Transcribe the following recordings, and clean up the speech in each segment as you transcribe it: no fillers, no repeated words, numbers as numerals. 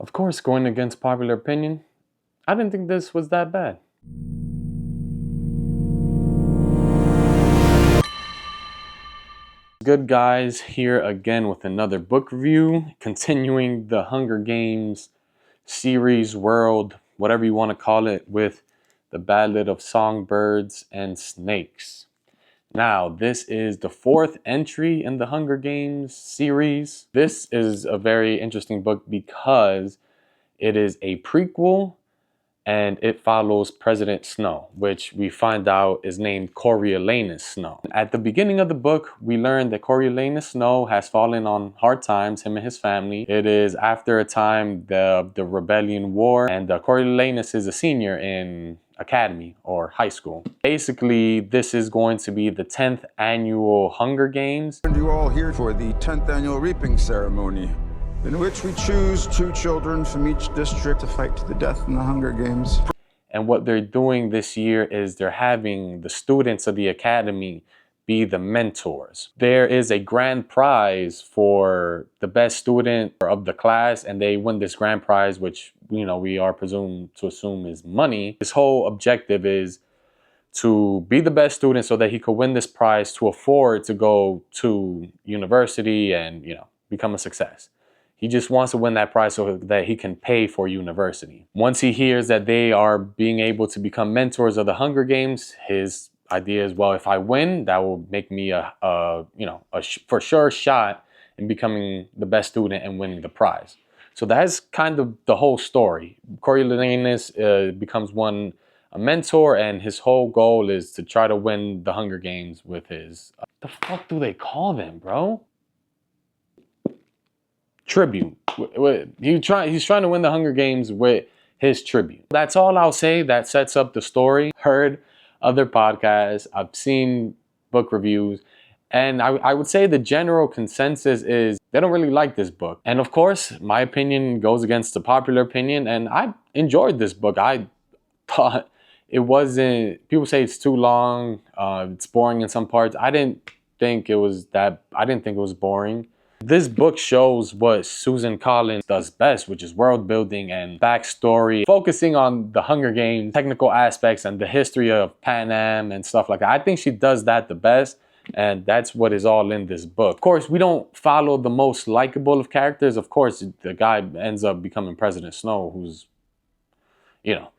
Of course, going against popular opinion, I didn't think this was that bad. Good guys, here again with another book review, continuing the Hunger Games series, world, whatever you want to call it, with the Ballad of Songbirds and Snakes. Now, this is the 4th entry in the Hunger Games series. This is a very interesting book because it is a prequel and it follows President Snow, which we find out is named Coriolanus Snow. At the beginning of the book, we learn that Coriolanus Snow has fallen on hard times, him and his family. It is after a time, the rebellion war, and Coriolanus is a senior in academy or high school. Basically, this is going to be the 10th annual Hunger Games. And you all here for the 10th annual reaping ceremony, in which we choose 2 children from each district to fight to the death in the Hunger Games. And what they're doing this year is they're having the students of the academy be the mentors. There is a grand prize for the best student of the class, and they win this grand prize, which, you know, we are presumed to assume is money. His whole objective is to be the best student so that he could win this prize to afford to go to university and, you know, become a success. He just wants to win that prize so that he can pay for university. Once he hears that they are being able to become mentors of the Hunger Games, his idea is, well, if I win, that will make me a for sure shot in becoming the best student and winning the prize. So that's kind of the whole story. Coriolanus becomes a mentor, and his whole goal is to try to win the Hunger Games with his, the fuck do they call them, bro? Tribute. He's trying to win the Hunger Games with his tribute. That's all I'll say. That sets up the story. Heard other podcasts, I've seen book reviews, and I would say the general consensus is they don't really like this book. And of course, my opinion goes against the popular opinion, and I enjoyed this book. I thought it wasn't, people say it's too long, it's boring in some parts. I didn't think it was boring. This book shows what Suzanne Collins does best, which is world building and backstory, focusing on the Hunger Games, technical aspects and the history of Pan Am and stuff like that. I think she does that the best, and that's what is all in this book. Of course, we don't follow the most likable of characters. Of course, the guy ends up becoming President Snow, who's, you know,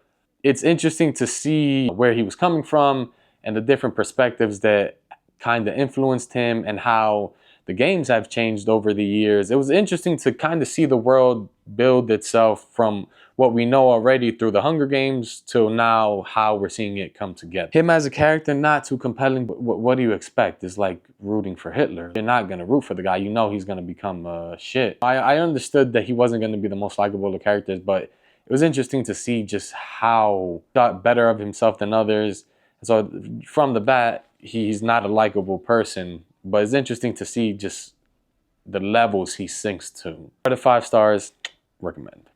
it's interesting to see where he was coming from and the different perspectives that kind of influenced him and how the games have changed over the years. It was interesting to kind of see the world build itself from what we know already through the Hunger Games to now how we're seeing it come together. Him as a character, not too compelling, but what do you expect? It's like rooting for Hitler. You're not going to root for the guy. You know he's going to become shit. I understood that he wasn't going to be the most likable of characters, but it was interesting to see just how he got better of himself than others. So from the bat, he's not a likable person. But it's interesting to see just the levels he sinks to. 4 out of 5 stars, recommend.